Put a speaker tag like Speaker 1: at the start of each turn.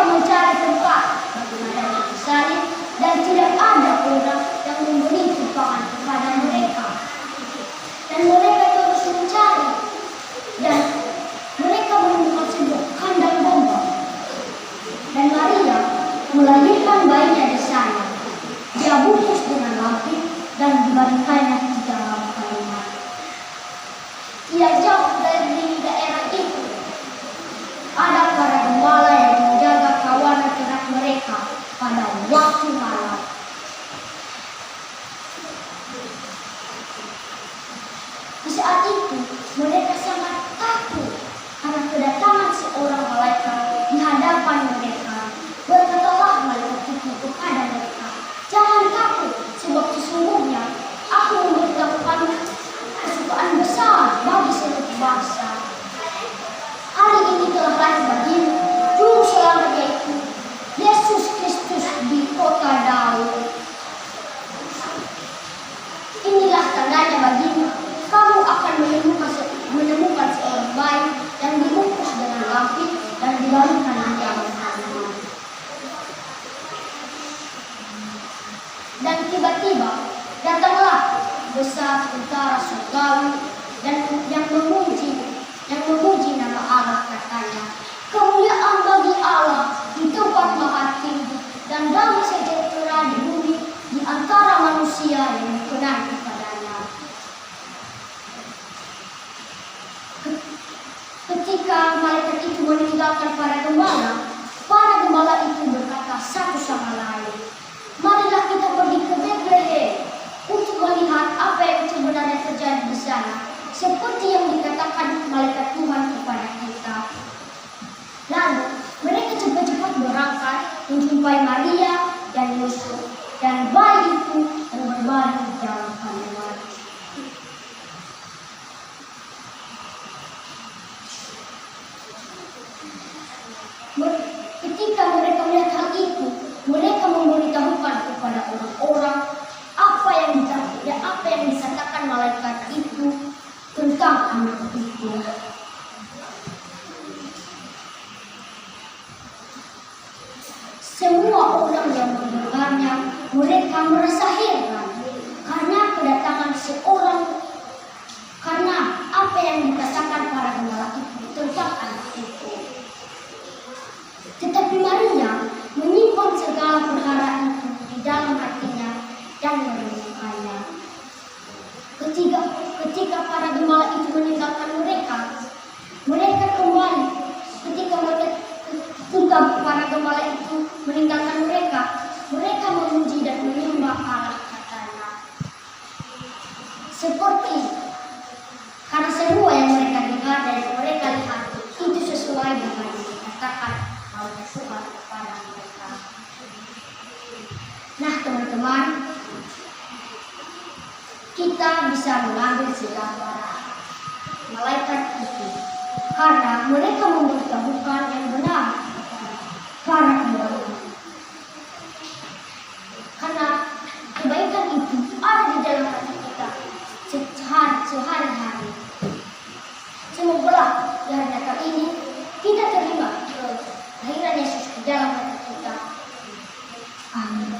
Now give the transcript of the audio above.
Speaker 1: mencari tempat bagi mereka bersalin dan tidak ada orang yang memberi tumpangan kepada mereka. Dan mereka terus mencari dan mereka menemukan sebuah kandang domba. Dan Maria melahirkan bayinya di sana. Dia bungkus dengan lampin dan diberikannya di dalam kalimat. Tidak jauh dari daerah itu ada para gembala yang menjaga kawanan ternak mereka pada waktu malam. Di saat itu mereka sangat takut karena kedatangan seorang malaikat di hadapan mereka. Berkatalah malaikat itu kepada mereka, "Jangan takut, sebab sesungguhnya aku memberitahukan kesukaan besar bagi seluruh bangsa. Hari ini telah lahir bagimu Juru Selamat, yaitu Yesus Kristus di kota Daud. Inilah tandanya bagimu, kamu akan menemukan seorang bayi yang dibungkus dengan lampin dan dibaringkan di dalam kalimat." Dan tiba-tiba datanglah besar tentara surgawi dan yang memuji nama Allah, katanya, "Kemuliaan bagi Allah di tempat maha tinggi dan damai sejahtera di bumi di antara manusia yang berkenan kepadanya." Ketika malaikat itu meninggalkan para gembala itu berkata satu sama lain, "Marilah kita pergi ke Betlehem untuk melihat apa yang sebenarnya terjadi di sana, seperti yang dikatakan malaikat Tuhan kepada kita." Lalu mereka cepat-cepat berangkat menjumpai Maria dan Yusuf dan bayi itu yang berbaring di dalam kandungan. Ketika mereka melihat hal itu, mereka memberitahukan kepada orang-orang apa yang dikatakan malaikat itu tentang anak itu. Semua orang yang mendengarnya, mereka merasa heran karena apa yang dikatakan para gembala itu tentang anak itu. Tetapi Maria menyimpan segala perkara itu di dalam hatinya dan merenungkannya. Ketika para gembala itu meninggalkan mereka kembali. Ketika para gembala itu meninggalkan mereka memuji dan menyembah Allah, katanya. Karena semua yang mereka dengar dan yang mereka lihat itu sesuai dengan yang dikatakan oleh Tuhan kepada mereka. Nah, teman-teman, kita bisa mengambil gambar malaikat itu karena mereka memberitahukan yang benar para gembala. Karena kebaikan itu ada di dalam hati kita sehari-hari. Semoga di hari Natal ini kita terima kelahiran Yesus di dalam hati kita. Amin.